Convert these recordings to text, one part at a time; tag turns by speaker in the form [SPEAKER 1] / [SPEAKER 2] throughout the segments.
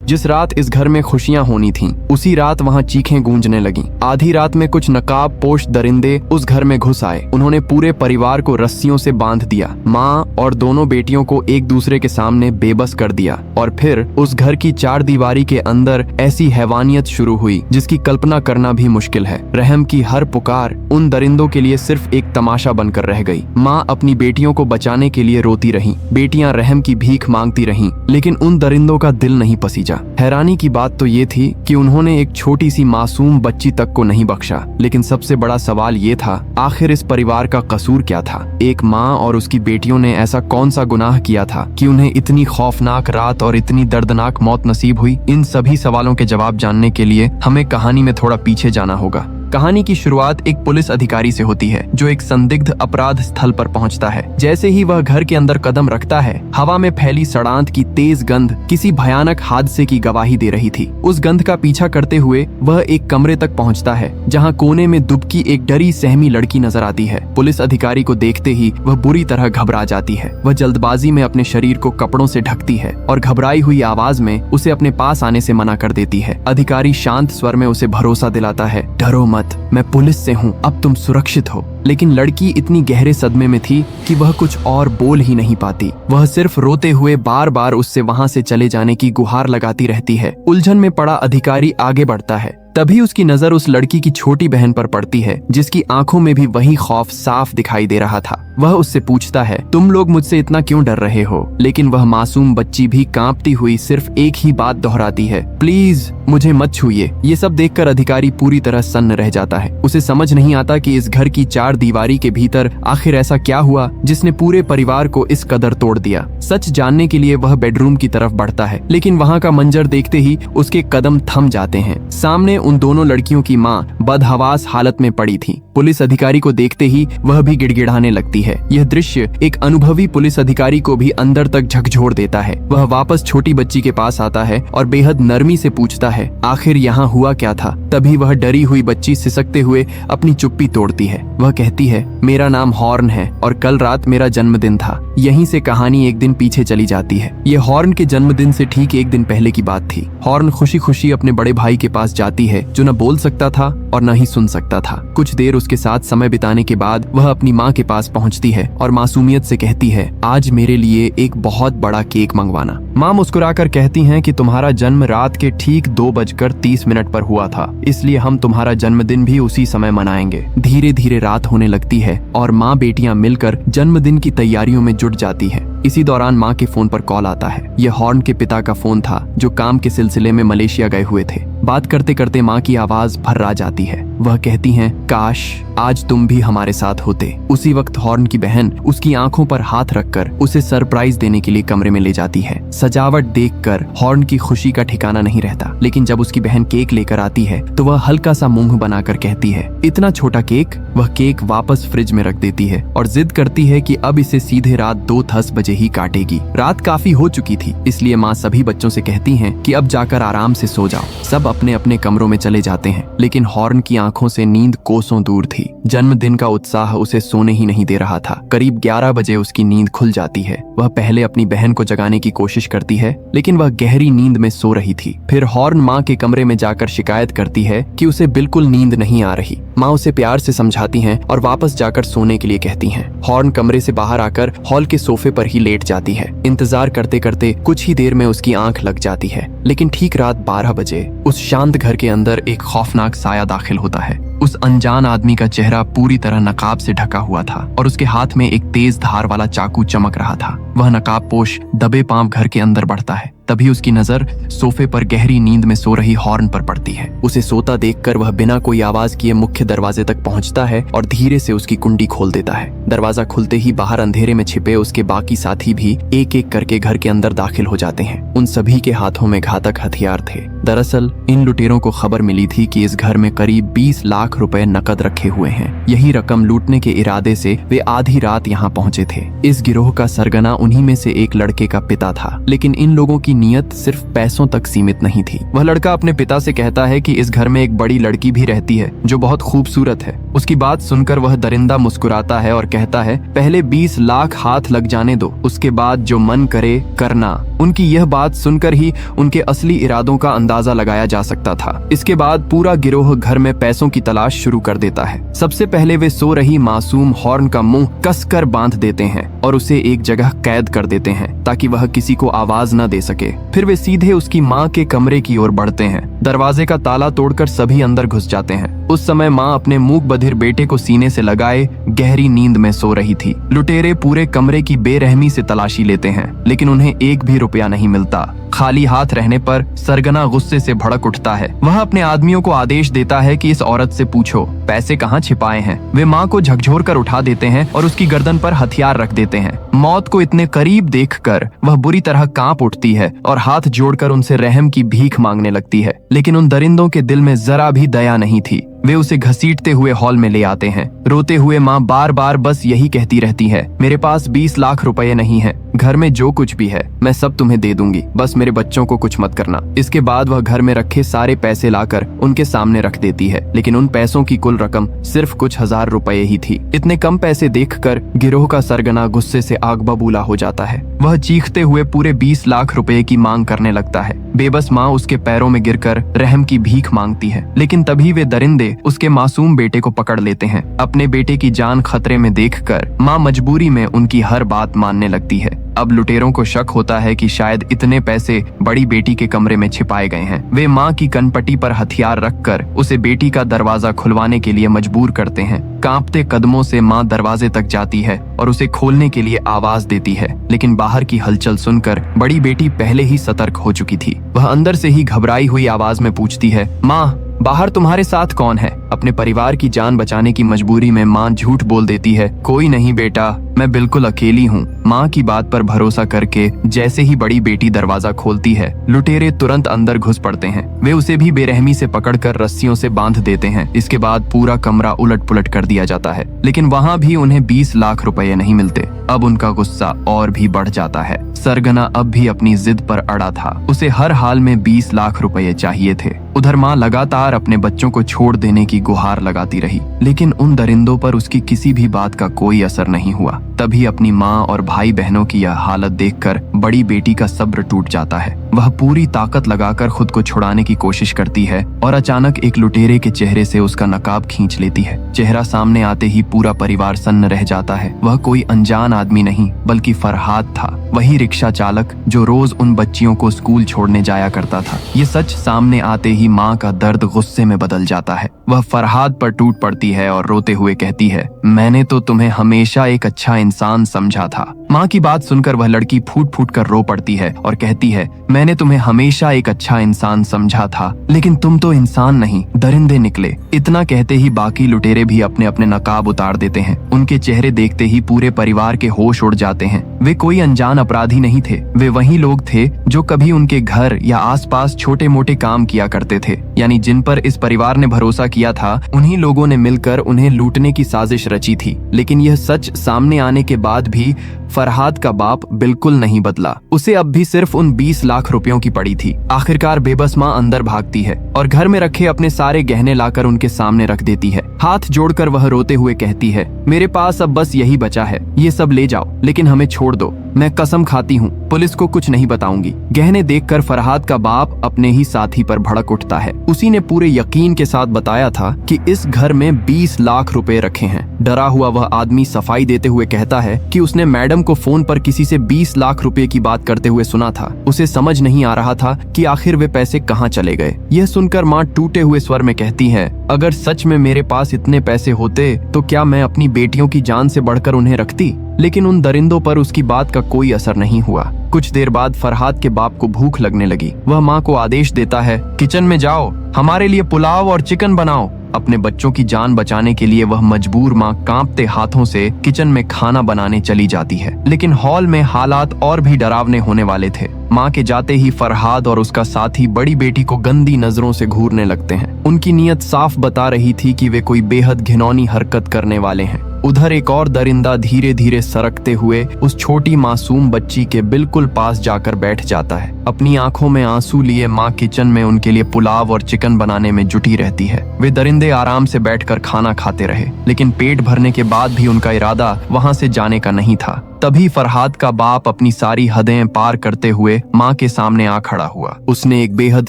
[SPEAKER 1] जिस रात इस घर में खुशियां होनी थीं, उसी रात वहाँ चीखें गूंजने लगीं। आधी रात में कुछ नकाब पोश दरिंदे उस घर में घुस आए। उन्होंने पूरे परिवार को रस्सियों से बांध दिया। माँ और दोनों बेटियों को एक दूसरे के सामने बेबस कर दिया और फिर उस घर की चार दीवारी के अंदर ऐसी हैवानियत शुरू हुई जिसकी कल्पना करना भी मुश्किल है। रहम की हर पुकार उन दरिंदों के लिए सिर्फ एक तमाशा बनकर रह गई। माँ अपनी बेटियों को बचाने के लिए रोती रहीं। बेटियां रहम की भीख मांगती रहीं, लेकिन उन दरिंदों का दिल नहीं पसीजा। हैरानी की बात तो ये थी कि उन्होंने एक छोटी सी मासूम बच्ची तक को नहीं बख्शा। लेकिन सबसे बड़ा सवाल ये था, आखिर इस परिवार का कसूर क्या था? एक माँ और उसकी बेटियों ने ऐसा कौन सा गुनाह किया था कि उन्हें इतनी खौफनाक रात और इतनी दर्दनाक मौत नसीब हुई? इन सभी सवालों के जवाब जानने के लिए हमें कहानी में थोड़ा पीछे जाना होगा। कहानी की शुरुआत एक पुलिस अधिकारी से होती है जो एक संदिग्ध अपराध स्थल पर पहुंचता है। जैसे ही वह घर के अंदर कदम रखता है, हवा में फैली सड़ांत की तेज गंध किसी भयानक हादसे की गवाही दे रही थी। उस गंध का पीछा करते हुए वह एक कमरे तक पहुंचता है जहां कोने में दुबकी एक डरी सहमी लड़की नजर आती है। पुलिस अधिकारी को देखते ही वह बुरी तरह घबरा जाती है। वह जल्दबाजी में अपने शरीर को कपड़ों से ढकती है और घबराई हुई आवाज में उसे अपने पास आने से मना कर देती है। अधिकारी शांत स्वर में उसे भरोसा दिलाता है, डरो मत, मैं पुलिस से हूँ, अब तुम सुरक्षित हो। लेकिन लड़की इतनी गहरे सदमे में थी कि वह कुछ और बोल ही नहीं पाती। वह सिर्फ रोते हुए बार बार उससे वहां से चले जाने की गुहार लगाती रहती है। उलझन में पड़ा अधिकारी आगे बढ़ता है। तभी उसकी नजर उस लड़की की छोटी बहन पर पड़ती है जिसकी आंखों में भी वही खौफ साफ दिखाई दे रहा था। वह उससे पूछता है, तुम लोग मुझसे इतना क्यों डर रहे हो? लेकिन वह मासूम बच्ची भी कांपती हुई सिर्फ एक ही बात दोहराती है, प्लीज मुझे मत छूइए। ये सब देखकर अधिकारी पूरी तरह सन्न रह जाता है। उसे समझ नहीं आता कि इस घर की चार दीवारी के भीतर आखिर ऐसा क्या हुआ जिसने पूरे परिवार को इस कदर तोड़ दिया। सच जानने के लिए वह बेडरूम की तरफ बढ़ता है, लेकिन वहाँ का मंजर देखते ही उसके कदम थम जाते हैं। सामने उन दोनों लड़कियों की माँ बदहवास हालत में पड़ी थी। पुलिस अधिकारी को देखते ही वह भी गिड़गिड़ाने लगती है। यह दृश्य एक अनुभवी पुलिस अधिकारी को भी अंदर तक झकझोर देता है। वह वापस छोटी बच्ची के पास आता है और बेहद नरमी से पूछता है, आखिर यहाँ हुआ क्या था? तभी वह डरी हुई बच्ची सिसकते हुए अपनी चुप्पी तोड़ती है। वह कहती है, मेरा नाम हॉर्न है और कल रात मेरा जन्मदिन था। यहीं से कहानी एक दिन पीछे चली जाती है। ये हॉर्न के जन्मदिन से ठीक एक दिन पहले की बात थी। हॉर्न खुशी खुशी अपने बड़े भाई के पास जाती है जो न बोल सकता था और न ही सुन सकता था। कुछ देर उसके साथ समय बिताने के बाद वह अपनी माँ के पास पहुँचती है और मासूमियत से कहती है, आज मेरे लिए एक बहुत बड़ा केक मंगवाना। माँ मुस्कुराकर कहती हैं कि तुम्हारा जन्म रात के ठीक 2:30 पर हुआ था, इसलिए हम तुम्हारा जन्मदिन भी उसी समय मनाएंगे। धीरे धीरे रात होने लगती है और माँ बेटियां मिलकर जन्मदिन की तैयारियों में जुट जाती है। इसी दौरान माँ के फोन पर कॉल आता है। यह हॉर्न के पिता का फोन था जो काम के सिलसिले में मलेशिया गए हुए थे। बात करते करते माँ की आवाज भर्रा जाती है। वह कहती हैं, काश आज तुम भी हमारे साथ होते। उसी वक्त हॉर्न की बहन उसकी आंखों पर हाथ रखकर उसे सरप्राइज देने के लिए कमरे में ले जाती है। सजावट देखकर हॉर्न की खुशी का ठिकाना नहीं रहता, लेकिन जब उसकी बहन केक लेकर आती है तो वह हल्का सा मुंह बनाकर कहती है, इतना छोटा केक? वह केक वापस फ्रिज में रख देती है और जिद करती है कि अब इसे सीधे रात 2:10 बजे ही काटेगी। रात काफी हो चुकी थी, इसलिए माँ सभी बच्चों से कहती है कि अब जाकर आराम से सो जाओ। सब अपने अपने कमरों में चले जाते हैं, लेकिन हॉर्न की आंखों से नींद कोसों दूर थी। जन्मदिन का उत्साह उसे सोने ही नहीं दे रहा था। करीब 11 बजे उसकी नींद खुल जाती है। वह पहले अपनी बहन को जगाने की कोशिश करती है, लेकिन वह गहरी नींद में सो रही थी। फिर हॉर्न माँ के कमरे में जाकर शिकायत करती है कि उसे बिल्कुल नींद नहीं आ रही। माँ उसे प्यार से समझाती हैं और वापस जाकर सोने के लिए कहती हैं। हॉर्न कमरे से बाहर आकर हॉल के सोफे पर ही लेट जाती है। इंतजार करते करते कुछ ही देर में उसकी आंख लग जाती है, लेकिन ठीक रात 12 बजे उस शांत घर के अंदर एक खौफनाक साया दाखिल होता है। उस अनजान आदमी का चेहरा पूरी तरह नकाब से ढका हुआ था और उसके हाथ में एक तेज धार वाला चाकू चमक रहा था। वह नकाबपोश दबे पांव घर के अंदर बढ़ता है। तभी उसकी नजर सोफे पर गहरी नींद में सो रही हॉर्न पर पड़ती है। उसे सोता देखकर वह बिना कोई आवाज किए मुख्य दरवाजे तक पहुंचता है और धीरे से उसकी कुंडी खोल देता है। दरवाजा खुलते ही बाहर अंधेरे में छिपे उसके बाकी साथी भी एक एक करके घर के अंदर दाखिल हो जाते हैं। उन सभी के हाथों में घातक हथियार थे। दरअसल इन लुटेरों को खबर मिली थी कि इस घर में करीब 20 लाख रुपए नकद रखे हुए हैं। यही रकम लूटने के इरादे से वे आधी रात यहाँ पहुंचे थे। इस गिरोह का सरगना उन्हीं में से एक लड़के का पिता था, लेकिन इन लोगों की नीयत सिर्फ पैसों तक सीमित नहीं थी। वह लड़का अपने पिता से कहता है कि इस घर में एक बड़ी लड़की भी रहती है जो बहुत खूबसूरत है। उसकी बात सुनकर वह दरिंदा मुस्कुराता है और कहता है, पहले 20 लाख हाथ लग जाने दो, उसके बाद जो मन करे करना। उनकी यह बात सुनकर ही उनके असली इरादों का अंदाजा लगाया जा सकता था। इसके बाद पूरा गिरोह घर में पैसों की तलाश शुरू कर देता है। सबसे पहले वे सो रही मासूम हॉर्न का मुंह कसकर बांध देते हैं और उसे एक जगह कैद कर देते हैं ताकि वह किसी को आवाज न दे सके। फिर वे सीधे उसकी माँ के कमरे की ओर बढ़ते हैं। दरवाजे का ताला तोड़कर सभी अंदर घुस जाते हैं। उस समय माँ अपने मूक बधिर बेटे को सीने से लगाए गहरी नींद में सो रही थी। लुटेरे पूरे कमरे की बेरहमी से तलाशी लेते हैं, लेकिन उन्हें एक भी रुपया नहीं मिलता। खाली हाथ रहने पर सरगना गुस्से से भड़क उठता है। वह अपने आदमियों को आदेश देता है कि इस औरत से पूछो पैसे कहाँ छिपाए हैं। वे माँ को झकझोर कर उठा देते हैं और उसकी गर्दन पर हथियार रख देते हैं। मौत को इतने करीब देखकर वह बुरी तरह कांप उठती है और हाथ जोड़कर उनसे रहम की भीख मांगने लगती है, लेकिन उन दरिंदों के दिल में जरा भी दया नहीं थी। वे उसे घसीटते हुए हॉल में ले आते हैं। रोते हुए माँ बार बार बस यही कहती रहती है, मेरे पास 20 लाख रुपए नहीं है, घर में जो कुछ भी है मैं सब तुम्हें दे दूंगी, बस मेरे बच्चों को कुछ मत करना। इसके बाद वह घर में रखे सारे पैसे लाकर उनके सामने रख देती है, लेकिन उन पैसों की कुल रकम सिर्फ कुछ हजार रुपए ही थी। इतने कम पैसे देखकर गिरोह का सरगना गुस्से से आग बबूला हो जाता है। वह चीखते हुए पूरे 20 लाख रुपए की मांग करने लगता है। बेबस माँ उसके पैरों में गिरकर रहम की भीख मांगती है, लेकिन तभी वे दरिंदे उसके मासूम बेटे को पकड़ लेते हैं। अपने बेटे की जान खतरे में देखकर माँ मजबूरी में उनकी हर बात मानने लगती है। अब लुटेरों को शक होता है कि शायद इतने पैसे बड़ी बेटी के कमरे में छिपाए गए हैं। वे माँ की कनपटी पर हथियार रखकर उसे बेटी का दरवाजा खुलवाने के लिए मजबूर करते हैं। कांपते कदमों से माँ दरवाजे तक जाती है और उसे खोलने के लिए आवाज देती है, लेकिन बाहर की हलचल सुनकर बड़ी बेटी पहले ही सतर्क हो चुकी थी। वह अंदर से ही घबराई हुई आवाज में पूछती है, माँ बाहर तुम्हारे साथ कौन है? अपने परिवार की जान बचाने की मजबूरी में माँ झूठ बोल देती है, कोई नहीं बेटा, मैं बिल्कुल अकेली हूँ। माँ की बात पर भरोसा करके जैसे ही बड़ी बेटी दरवाजा खोलती है, लुटेरे तुरंत अंदर घुस पड़ते हैं। वे उसे भी बेरहमी से पकड़कर रस्सियों से बांध देते हैं। इसके बाद पूरा कमरा उलट पुलट कर दिया जाता है, लेकिन वहाँ भी उन्हें 20 लाख रुपए नहीं मिलते। अब उनका गुस्सा और भी बढ़ जाता है। सरगना अब भी अपनी जिद पर अड़ा था। उसे हर हाल में 20 लाख रुपए चाहिए थे। उधर माँ लगातार अपने बच्चों को छोड़ देने की गुहार लगाती रही, लेकिन उन दरिंदों पर उसकी किसी भी बात का कोई असर नहीं हुआ। तभी अपनी माँ और भाई बहनों की यह हालत देखकर बड़ी बेटी का सब्र टूट जाता है। वह पूरी ताकत लगाकर खुद को छुड़ाने की कोशिश करती है और अचानक एक लुटेरे के चेहरे से उसका नकाब खींच लेती है। चेहरा सामने आते ही पूरा परिवार सन्न रह जाता है। वह कोई अनजान आदमी नहीं बल्कि फरहाद था, वही रिक्शा चालक जो रोज उन बच्चियों को स्कूल छोड़ने जाया करता था। ये सच सामने आते ही माँ का दर्द गुस्से में बदल जाता है। वह फरहाद पर टूट पड़ती है और रोते हुए कहती है, मैंने तो तुम्हें हमेशा एक अच्छा इंसान समझा था। माँ की बात सुनकर वह लड़की फूट फूट कर रो पड़ती है और कहती है, मैंने तुम्हें हमेशा एक अच्छा इंसान समझा था, लेकिन तुम तो इंसान नहीं, दरिंदे निकले। इतना कहते ही बाकी लुटेरे भी अपने अपने नकाब उतार देते हैं। उनके चेहरे देखते ही पूरे परिवार के होश उड़ जाते हैं। वे कोई अनजान अपराधी नहीं थे, वे वही लोग थे जो कभी उनके घर या आसपास छोटे मोटे काम किया करते थे। यानी जिन पर इस परिवार ने भरोसा किया था, उन्हीं लोगों ने मिलकर उन्हें लूटने की साजिश रची थी। लेकिन यह सच सामने आने के बाद भी फरहाद का बाप बिल्कुल नहीं बदला। उसे अब भी सिर्फ उन 20 लाख रुपयों की पड़ी थी। आखिरकार बेबस माँ अंदर भागती है और घर में रखे अपने सारे गहने लाकर उनके सामने रख देती है। हाथ जोड़कर वह रोते हुए कहती है, मेरे पास अब बस यही बचा है, ये सब ले जाओ, लेकिन हमें छोड़ दो। मैं कसम खाती हूँ पुलिस को कुछ नहीं बताऊंगी। गहने देखकर फरहाद का बाप अपने ही साथी पर भड़क उठता है। उसी ने पूरे यकीन के साथ बताया था कि इस घर में 20 लाख रुपए रखे हैं। डरा हुआ वह आदमी सफाई देते हुए कहता है कि उसने मैडम को फोन पर किसी से 20 लाख रुपए की बात करते हुए सुना था। उसे समझ नहीं आ रहा था कि आखिर वे पैसे कहाँ चले गए। यह सुनकर माँ टूटे हुए स्वर में कहती है, अगर सच में मेरे पास इतने पैसे होते तो क्या मैं अपनी बेटियों की जान से बढ़कर उन्हें रखती? लेकिन उन दरिंदों पर उसकी बात का कोई असर नहीं हुआ। कुछ देर बाद फरहाद के बाप को भूख लगने लगी। वह माँ को आदेश देता है, किचन में जाओ, हमारे लिए पुलाव और चिकन बनाओ। अपने बच्चों की जान बचाने के लिए वह मजबूर माँ कांपते हाथों से किचन में खाना बनाने चली जाती है। लेकिन हॉल में हालात और भी डरावने होने वाले थे। माँ के जाते ही फरहाद और उसका साथी बड़ी बेटी को गंदी नजरों से घूरने लगते हैं। उनकी नीयत साफ बता रही थी कि वे कोई बेहद घिनौनी हरकत करने वाले हैं। उधर एक और दरिंदा धीरे धीरे सरकते हुए उस छोटी मासूम बच्ची के बिल्कुल पास जाकर बैठ जाता है। अपनी आंखों में आंसू लिए माँ किचन में उनके लिए पुलाव और चिकन बनाने में जुटी रहती है। वे दरिंदे आराम से बैठकर खाना खाते रहे, लेकिन पेट भरने के बाद भी उनका इरादा वहां से जाने का नहीं था। तभी फरहाद का बाप अपनी सारी हदें पार करते हुए माँ के सामने आ खड़ा हुआ। उसने एक बेहद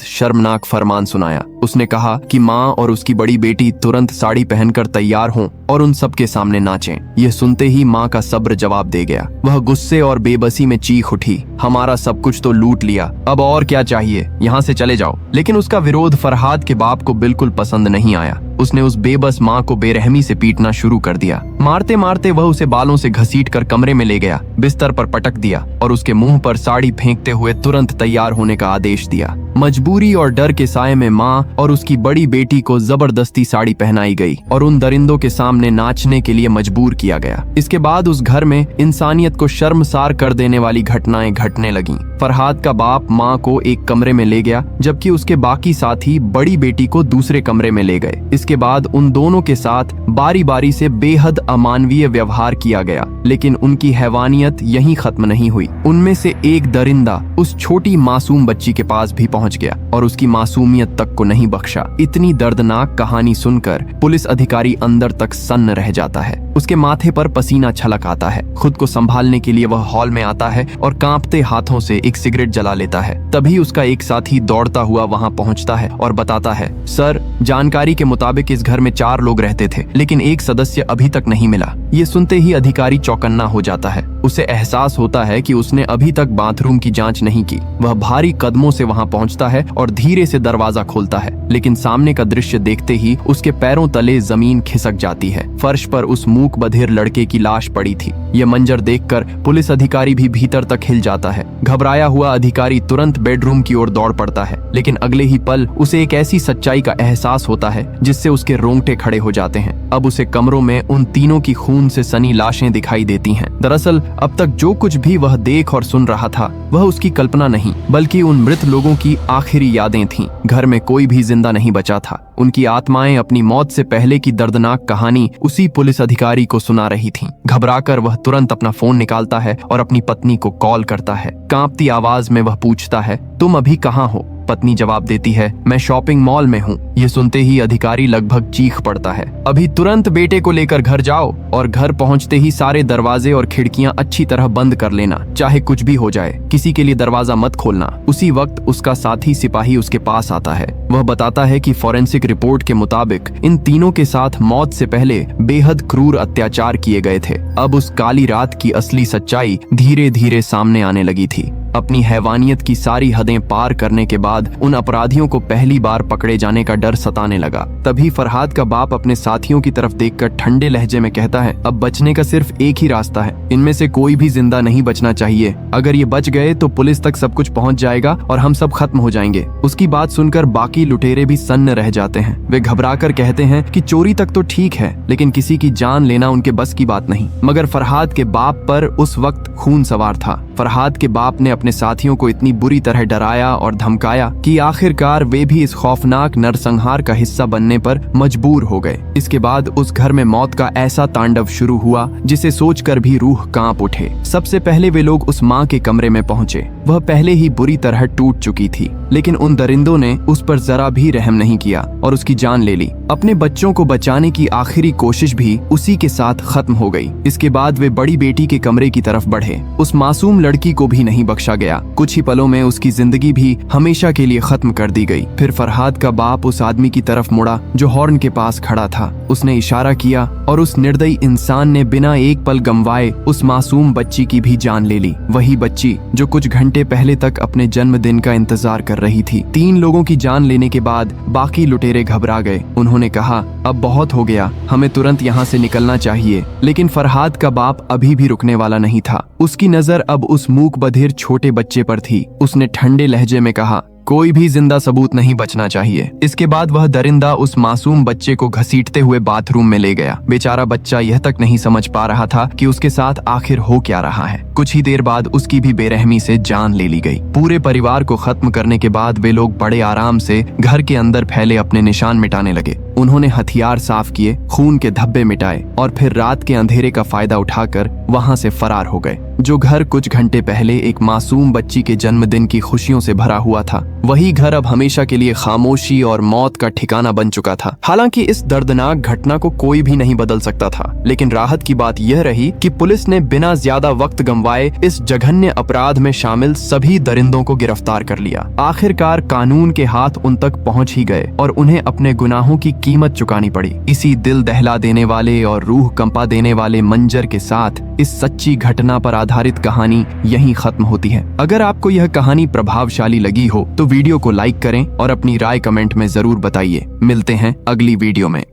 [SPEAKER 1] शर्मनाक फरमान सुनाया। उसने कहा कि माँ और उसकी बड़ी बेटी तुरंत साड़ी पहनकर तैयार हों और उन सबके सामने नाचें। यह सुनते ही माँ का सब्र जवाब दे गया। वह गुस्से और बेबसी में चीख उठी, हमारा सब कुछ तो लूट लिया, अब और क्या चाहिए, यहाँ से चले जाओ। लेकिन उसका विरोध फरहाद के बाप को बिल्कुल पसंद नहीं आया। उसने उस बेबस माँ को बेरहमी से पीटना शुरू कर दिया। मारते मारते वह उसे बालों से घसीट कर कमरे में ले गया, बिस्तर पर पटक दिया और उसके मुंह पर साड़ी फेंकते हुए तुरंत तैयार होने का आदेश दिया। मजबूरी और डर के साए में माँ और उसकी बड़ी बेटी को जबरदस्ती साड़ी पहनाई गई और उन दरिंदों के सामने नाचने के लिए मजबूर किया गया। इसके बाद उस घर में इंसानियत को शर्मसार कर देने वाली घटनाएं घटने लगीं। फरहाद का बाप माँ को एक कमरे में ले गया, जबकि उसके बाकी साथी बड़ी बेटी को दूसरे कमरे में ले गए। इसके बाद उन दोनों के साथ बारी बारी से बेहद अमानवीय व्यवहार किया गया, लेकिन उनकी हैवानियत यहीं खत्म नहीं हुई। उनमें से एक दरिंदा उस छोटी मासूम बच्ची के पास भी पहुंच गया और उसकी मासूमियत तक को नहीं बख्शा। इतनी दर्दनाक कहानी सुनकर पुलिस अधिकारी अंदर तक सन्न रह जाता है। उसके माथे पर पसीना छलक आता है। खुद को संभालने के लिए वह हॉल में आता है और कांपते हाथों से एक सिगरेट जला लेता है। तभी उसका एक साथी दौड़ता हुआ वहां पहुंचता है और बताता है, सर, जानकारी के मुताबिक इस घर में 4 लोग रहते थे, लेकिन एक सदस्य अभी तक नहीं मिला। ये सुनते ही अधिकारी चौकन्ना हो जाता है। उसे एहसास होता है कि उसने अभी तक बाथरूम की जांच नहीं की। वह भारी कदमों से वहां पहुंचता है और धीरे से दरवाजा खोलता है, लेकिन सामने का दृश्य देखते ही उसके पैरों तले जमीन खिसक जाती है। फर्श पर उस मूक बधिर लड़के की लाश पड़ी थी। यह मंजर देखकर पुलिस अधिकारी भी भीतर तक हिल जाता है। घबराया हुआ अधिकारी तुरंत बेडरूम की ओर दौड़ पड़ता है, लेकिन अगले ही पल उसे एक ऐसी सच्चाई का एहसास होता है जिससे उसके रोंगटे खड़े हो जाते हैं। अब उसे कमरों में उन तीनों की खून से सनी लाशें दिखाई देती हैं। दरअसल अब तक जो कुछ भी वह देख और सुन रहा था वह उसकी कल्पना नहीं, बल्कि उन मृत लोगों की आखिरी यादें थीं। घर में कोई भी जिंदा नहीं बचा था। उनकी आत्माएं अपनी मौत से पहले की दर्दनाक कहानी उसी पुलिस अधिकारी को सुना रही थीं। घबराकर वह तुरंत अपना फोन निकालता है और अपनी पत्नी को कॉल करता है। कांपती आवाज में वह पूछता है, तुम अभी कहाँ हो? पत्नी जवाब देती है, मैं शॉपिंग मॉल में हूँ। ये सुनते ही अधिकारी लगभग चीख पड़ता है, अभी तुरंत बेटे को लेकर घर जाओ और घर पहुँचते ही सारे दरवाजे और खिड़कियाँ अच्छी तरह बंद कर लेना, चाहे कुछ भी हो जाए, किसी के लिए दरवाजा मत खोलना। उसी वक्त उसका साथी सिपाही उसके पास आता है। वह बताता है कि फॉरेंसिक रिपोर्ट के मुताबिक इन तीनों के साथ मौत से पहले बेहद क्रूर अत्याचार किए गए थे। अब उस काली रात की असली सच्चाई धीरे धीरे सामने आने लगी थी। अपनी हैवानियत की सारी हदें पार करने के बाद उन अपराधियों को पहली बार पकड़े जाने का डर सताने लगा। तभी फरहाद का बाप अपने साथियों की तरफ देखकर ठंडे लहजे में कहता है, अब बचने का सिर्फ एक ही रास्ता है, इनमें से कोई भी जिंदा नहीं बचना चाहिए। अगर ये बच गए तो पुलिस तक सब कुछ पहुंच जाएगा और हम सब खत्म हो जाएंगे। उसकी बात सुनकर बाकी लुटेरे भी सन्न रह जाते हैं। वे घबराकर कहते हैं कि चोरी तक तो ठीक है, लेकिन किसी की जान लेना उनके बस की बात नहीं। मगर फरहाद के बाप पर उस वक्त खून सवार था। फरहाद के बाप ने अपने साथियों को इतनी बुरी तरह डराया और धमकाया कि आखिरकार वे भी इस खौफनाक नरसंहार का हिस्सा बनने पर मजबूर हो गए। इसके बाद उस घर में मौत का ऐसा तांडव शुरू हुआ जिसे सोचकर भी रूह कांप उठे। सबसे पहले वे लोग उस माँ के कमरे में पहुंचे। वह पहले ही बुरी तरह टूट चुकी थी, लेकिन उन दरिंदों ने उस पर जरा भी रहम नहीं किया और उसकी जान ले ली। अपने बच्चों को बचाने की आखिरी कोशिश भी उसी के साथ खत्म हो गई। इसके बाद वे बड़ी बेटी के कमरे की तरफ बढ़े। उस मासूम लड़की को भी नहीं बख्शा गया। कुछ ही पलों में उसकी जिंदगी भी हमेशा के लिए खत्म कर दी गई। फिर फरहाद का बाप उस आदमी की तरफ मुड़ा जो हॉर्न के पास खड़ा था। उसने इशारा किया और उस निर्दयी इंसान ने बिना एक पल गंवाए उस मासूम बच्ची की भी जान ले ली। वही बच्ची जो कुछ घंटे पहले तक अपने जन्मदिन का इंतजार कर रही थी। 3 लोगों की जान लेने के बाद बाकी लुटेरे घबरा गए। उन्होंने कहा, अब बहुत हो गया, हमें तुरंत यहाँ से निकलना चाहिए। लेकिन फरहाद का बाप अभी भी रुकने वाला नहीं था। उसकी नजर अब उस मूक बधिर छोटे बच्चे पर थी। उसने ठंडे लहजे में कहा, कोई भी जिंदा सबूत नहीं बचना चाहिए। इसके बाद वह दरिंदा उस मासूम बच्चे को घसीटते हुए बाथरूम में ले गया। बेचारा बच्चा यह तक नहीं समझ पा रहा था कि उसके साथ आखिर हो क्या रहा है। कुछ ही देर बाद उसकी भी बेरहमी से जान ले ली गई। पूरे परिवार को खत्म करने के बाद वे लोग बड़े आराम से घर के अंदर फैले अपने निशान मिटाने लगे। उन्होंने हथियार साफ किए, खून के धब्बे मिटाए और फिर रात के अंधेरे का फायदा उठाकर वहां से फरार हो गए। जो घर कुछ घंटे पहले एक मासूम बच्ची के जन्मदिन की खुशियों से भरा हुआ था, वही घर अब हमेशा के लिए खामोशी और मौत का ठिकाना बन चुका था। हालांकि इस दर्दनाक घटना को कोई भी नहीं बदल सकता था, लेकिन राहत की बात यह रही कि पुलिस ने बिना ज्यादा वक्त गंवाए इस जघन्य अपराध में शामिल सभी दरिंदों को गिरफ्तार कर लिया। आखिरकार कानून के हाथ उन तक पहुंच ही गए और उन्हें अपने गुनाहों की कीमत चुकानी पड़ी। इसी दिल दहला देने वाले और रूह कंपा देने वाले मंजर के साथ इस सच्ची घटना पर आधारित कहानी यहीं खत्म होती है। अगर आपको यह कहानी प्रभावशाली लगी हो तो वीडियो को लाइक करें और अपनी राय कमेंट में जरूर बताइए। मिलते हैं अगली वीडियो में।